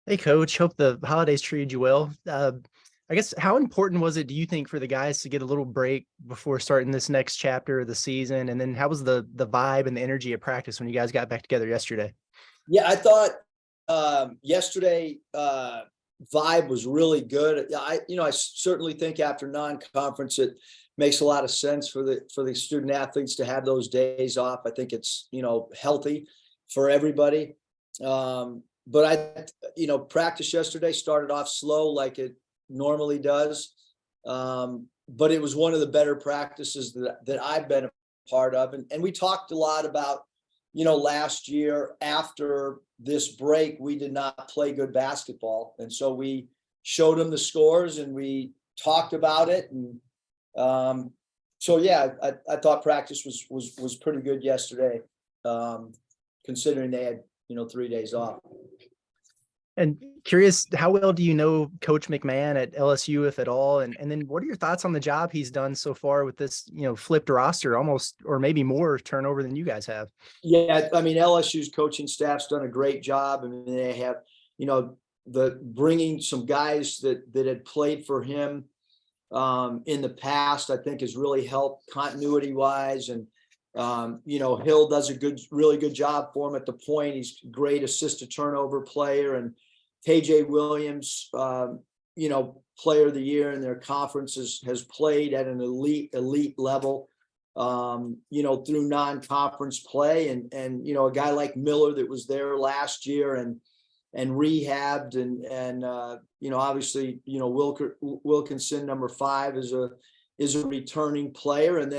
Hey, Coach. Hope the holidays treated you well. I guess how important was it, do you think, for the guys to get a little break before starting this next chapter of the season? And then how was the vibe and the energy at practice when you guys got back together yesterday? Yeah, I thought yesterday vibe was really good. I certainly think after non-conference, it makes a lot of sense for the student athletes to have those days off. I think it's healthy for everybody. But practice yesterday started off slow like it normally does. But it was one of the better practices that I've been a part of. And we talked a lot about, last year after this break, we did not play good basketball. And so we showed them the scores and we talked about it. And I thought practice was pretty good yesterday, considering they had, 3 days off. And curious, how well do you know Coach McMahon at LSU, if at all? And then what are your thoughts on the job he's done so far with this, flipped roster, almost or maybe more turnover than you guys have? Yeah, I mean, LSU's coaching staff's done a great job. I mean, they have, the bringing some guys that had played for him in the past, I think has really helped continuity wise. And Hill does really good job for him at the point. He's a great assist to turnover player, and KJ Williams, player of the year in their conferences, has played at an elite level, through non-conference play. And a guy like Miller that was there last year and rehabbed and obviously, Wilkinson, number 5, is a returning player. And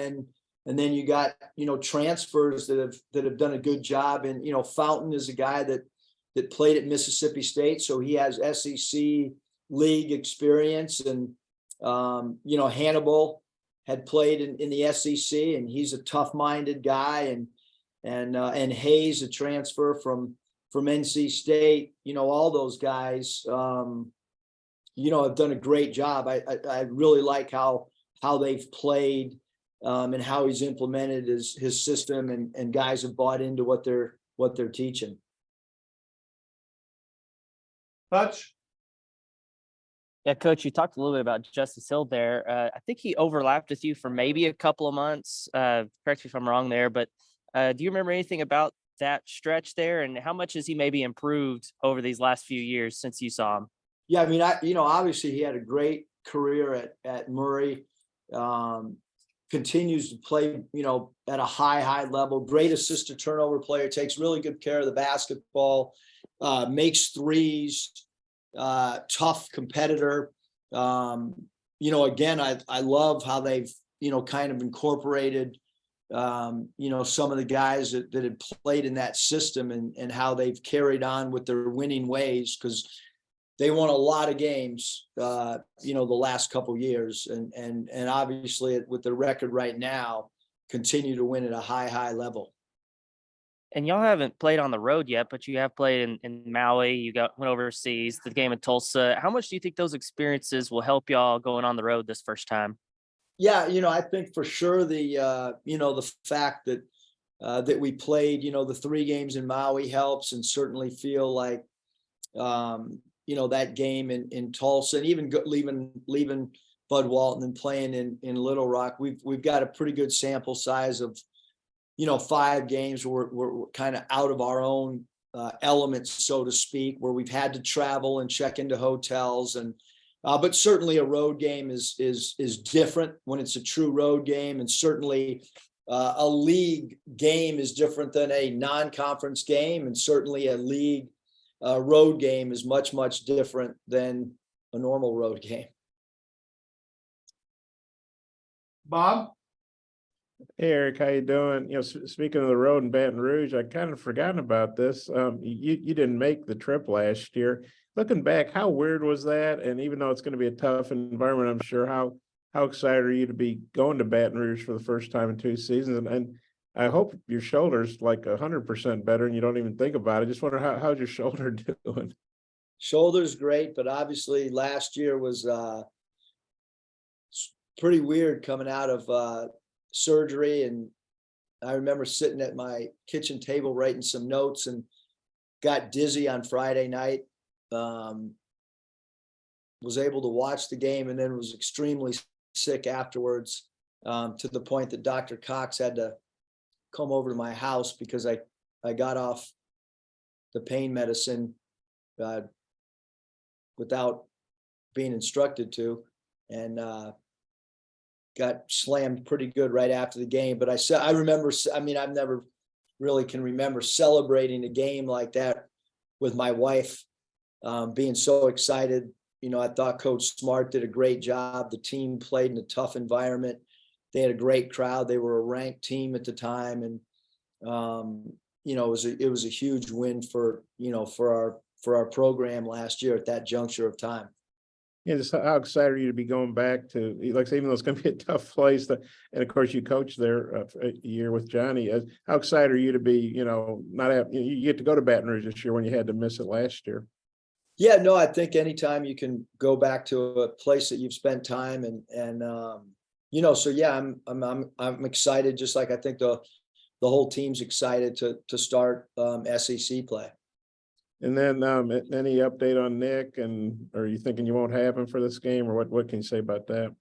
then you got, transfers that have done a good job. And, Fountain is a guy that played at Mississippi State. So he has SEC league experience. And, Hannibal had played in the SEC, and he's a tough-minded guy. And Hayes, a transfer from NC State. All those guys, have done a great job. I really like how they've played, and how he's implemented his system, and guys have bought into what they're teaching. Touch. Yeah, Coach, you talked a little bit about Justice Hill there. I think he overlapped with you for maybe a couple of months. Correct me if I'm wrong there, but do you remember anything about that stretch there, and how much has he maybe improved over these last few years since you saw him? Yeah, I mean, obviously he had a great career at Murray. Continues to play, at a high level. Great assist to turnover player. Takes really good care of the basketball. Makes threes. Tough competitor. Again, I love how they've, kind of incorporated, some of the guys that had played in that system, and how they've carried on with their winning ways, because they won a lot of games, the last couple of years, and obviously with the record right now, continue to win at a high level. And y'all haven't played on the road yet, but you have played in Maui. You went overseas, the game in Tulsa. How much do you think those experiences will help y'all going on the road this first time? Yeah, I think for sure the fact that we played, the 3 games in Maui helps, and certainly feel like, that game in Tulsa, and even leaving Bud Walton and playing in Little Rock, we've got a pretty good sample size of, 5 games where we're kind of out of our own elements, so to speak, where we've had to travel and check into hotels. And but certainly a road game is different when it's a true road game, and certainly a league game is different than a non-conference game, and certainly a league road game is much different than a normal road game. Bob. Hey Eric, how you doing? Speaking of the road in Baton Rouge, I kind of forgotten about this. You didn't make the trip last year. Looking back, how weird was that? And even though it's going to be a tough environment, I'm sure, how excited are you to be going to Baton Rouge for the first time in 2 seasons? And I hope your shoulder's like 100% better, and you don't even think about it. Just wonder how's your shoulder doing? Shoulder's great, but obviously last year was pretty weird coming out of surgery. And I remember sitting at my kitchen table writing some notes, and got dizzy on Friday night, was able to watch the game and then was extremely sick afterwards, to the point that Dr. Cox had to come over to my house because I got off the pain medicine without being instructed to, and got slammed pretty good right after the game. But I remember, I mean, I've never really can remember celebrating a game like that with my wife, being so excited. You know, I thought Coach Smart did a great job. The team played in a tough environment. They had a great crowd. They were a ranked team at the time. And, you know, it was a huge win for, you know, for our program last year at that juncture of time. Yeah, just how excited are you to be going back to, like, even though it's going to be a tough place, and of course you coached there a year with Johnny. How excited are you to be, you know, you get to go to Baton Rouge this year when you had to miss it last year? Yeah, no, I think anytime you can go back to a place that you've spent time and you know, so yeah, I'm excited, just like I think the whole team's excited to start SEC play. And then any update on Nick, and are you thinking you won't have him for this game, or what can you say about that?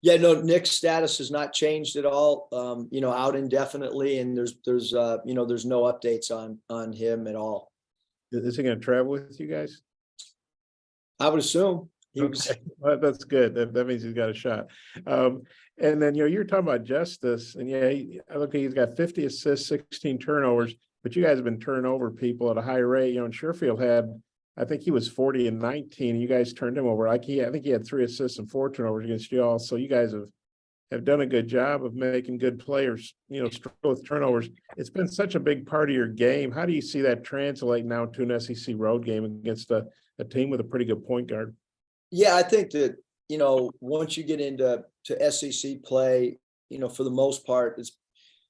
Yeah, no, Nick's status has not changed at all. You know, out indefinitely, and there's you know, there's no updates on him at all. Is he going to travel with you guys? I would assume he was. Okay. Well, that's good. That means he's got a shot. And then, you know, you're talking about Justice, and yeah, he's got 50 assists, 16 turnovers, but you guys have been turning over people at a high rate. You know, and Sherfield had, I think he was 40 and 19, and you guys turned him over. I think he had 3 assists and 4 turnovers against you all. So you guys have done a good job of making good players, you know, struggle with turnovers. It's been such a big part of your game. How do you see that translate now to an SEC road game against a team with a pretty good point guard? Yeah, I think that, you know, once you get into SEC play, you know, for the most part, it's,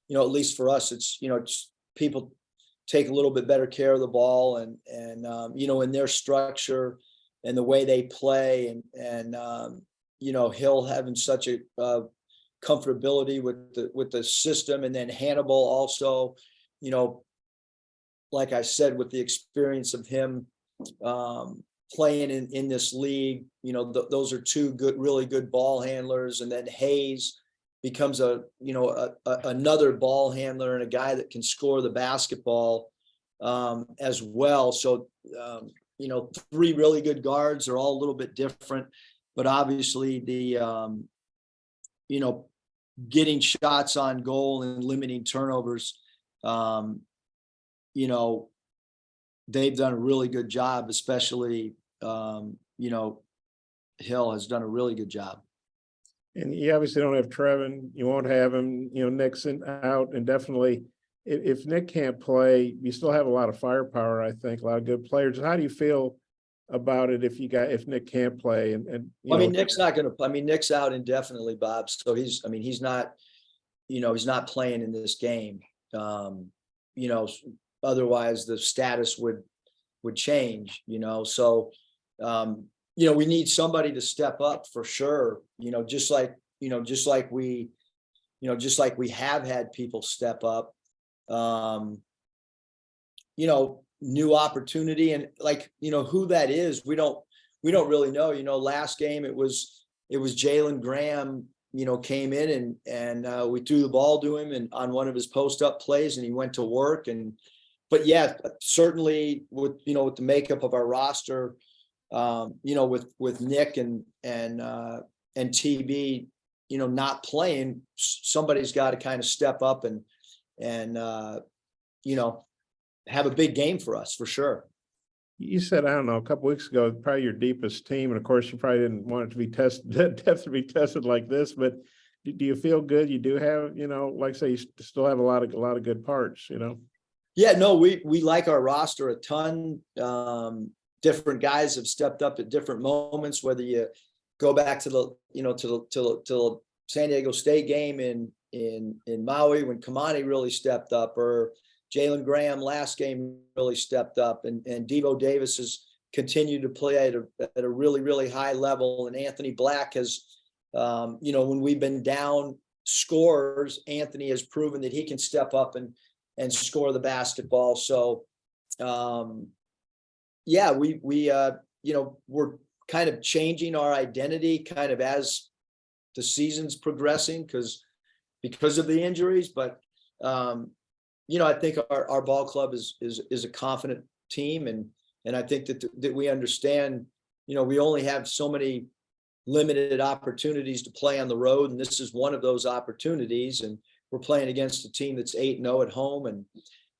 you know, at least for us, it's, you know, it's people take a little bit better care of the ball, and you know, in their structure and the way they play, and you know, Hill having such a comfortability with the system, and then Hannibal also, you know, like I said, with the experience of him playing in this league, you know, those are 2 really good ball handlers. And then Hayes becomes another ball handler and a guy that can score the basketball as well. So, you know, 3 really good guards. Are all a little bit different, but obviously the, you know, getting shots on goal and limiting turnovers, you know, they've done a really good job, especially, you know, Hill has done a really good job. And you obviously don't have Trevin. You won't have him, you know, Nixon out. And definitely if Nick can't play, you still have a lot of firepower, I think, a lot of good players. How do you feel about it if Nick can't play? And I mean, Nick's not going to play. I mean, Nick's out indefinitely, Bob. So he's not, you know, he's not playing in this game. You know, otherwise the status would change, you know. So, you know, we need somebody to step up for sure, you know, just like we have had people step up, you know, new opportunity, and like, you know, who that is, we don't really know. You know, last game it was Jalen Graham, you know, came in and we threw the ball to him and on one of his post up plays, and he went to work. But yeah, certainly with the makeup of our roster, you know, with Nick and TB, you know, not playing, somebody's got to kind of step up and you know, have a big game for us for sure. You said, I don't know, a couple weeks ago, probably your deepest team, and of course you probably didn't want it to be tested like this, but do you feel good? You do have, you know, like I say, you still have a lot of good parts, you know? Yeah, no, we like our roster a ton. Different guys have stepped up at different moments, whether you go back to the San Diego State game in Maui when Kamani really stepped up, or Jalen Graham last game really stepped up, and Devo Davis has continued to play at a really, really high level. And Anthony Black has, you know, when we've been down scores, Anthony has proven that he can step up and score the basketball. So, yeah, we we're kind of changing our identity kind of as the season's progressing because of the injuries. But, I think our ball club is a confident team. And I think that we understand, we only have so many limited opportunities to play on the road. And this is one of those opportunities. And we're playing against a team that's 8-0 at home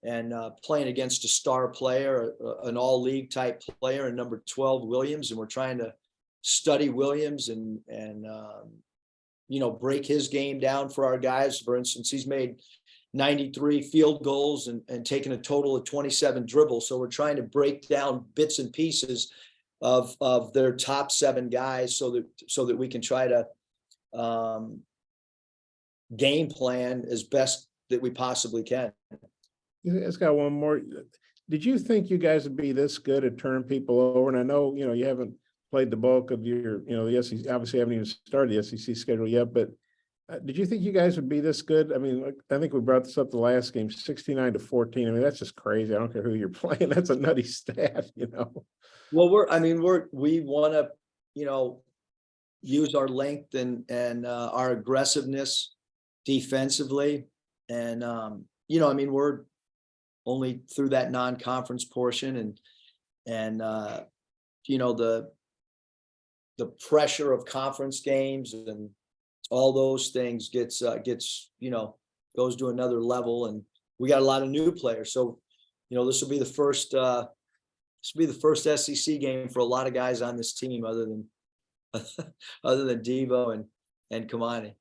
and playing against a star player, an all league type player, and number 12 Williams. And we're trying to study Williams and break his game down for our guys. For instance, he's made 93 field goals and taken a total of 27 dribbles. So we're trying to break down bits and pieces of their top 7 guys so that we can try to game plan as best that we possibly can. It's got one more. Did you think you guys would be this good at turning people over? And I know, you haven't played the bulk of your, the SEC, obviously haven't even started the SEC schedule yet, but did you think you guys would be this good? I mean, I think we brought this up the last game, 69-14. I mean, that's just crazy. I don't care who you're playing. That's a nutty stat, Well, we want to, use our length and our aggressiveness defensively. And, we're only through that non-conference portion and the pressure of conference games and all those things gets goes to another level. And we got a lot of new players. So, this will be the first SEC game for a lot of guys on this team other than Devo and Kamani.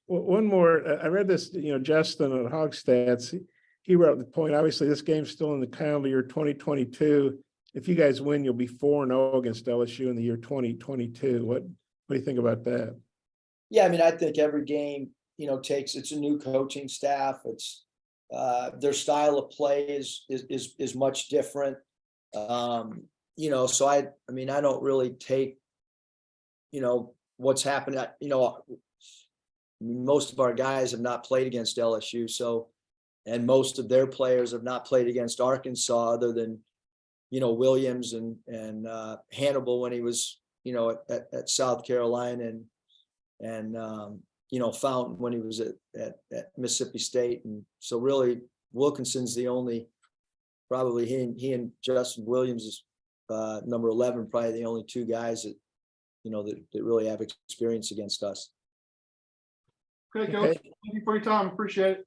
One more, I read this, Justin at HawgStats, he wrote the point, obviously this game's still in the calendar year 2022. If you guys win, you'll be 4-0 against LSU in the year 2022. What do you think about that? Yeah, I think every game, it's a new coaching staff. It's their style of play is much different. So I don't really take, what's happened. Most of our guys have not played against LSU. And most of their players have not played against Arkansas other than, Williams and Hannibal when he was, at South Carolina and Fountain when he was at Mississippi State. And so really Wilkinson's the only, probably he and Justin Williams is number 11, probably the only 2 guys that, that really have experience against us. Okay, Coach. Thank you for your time. Appreciate it.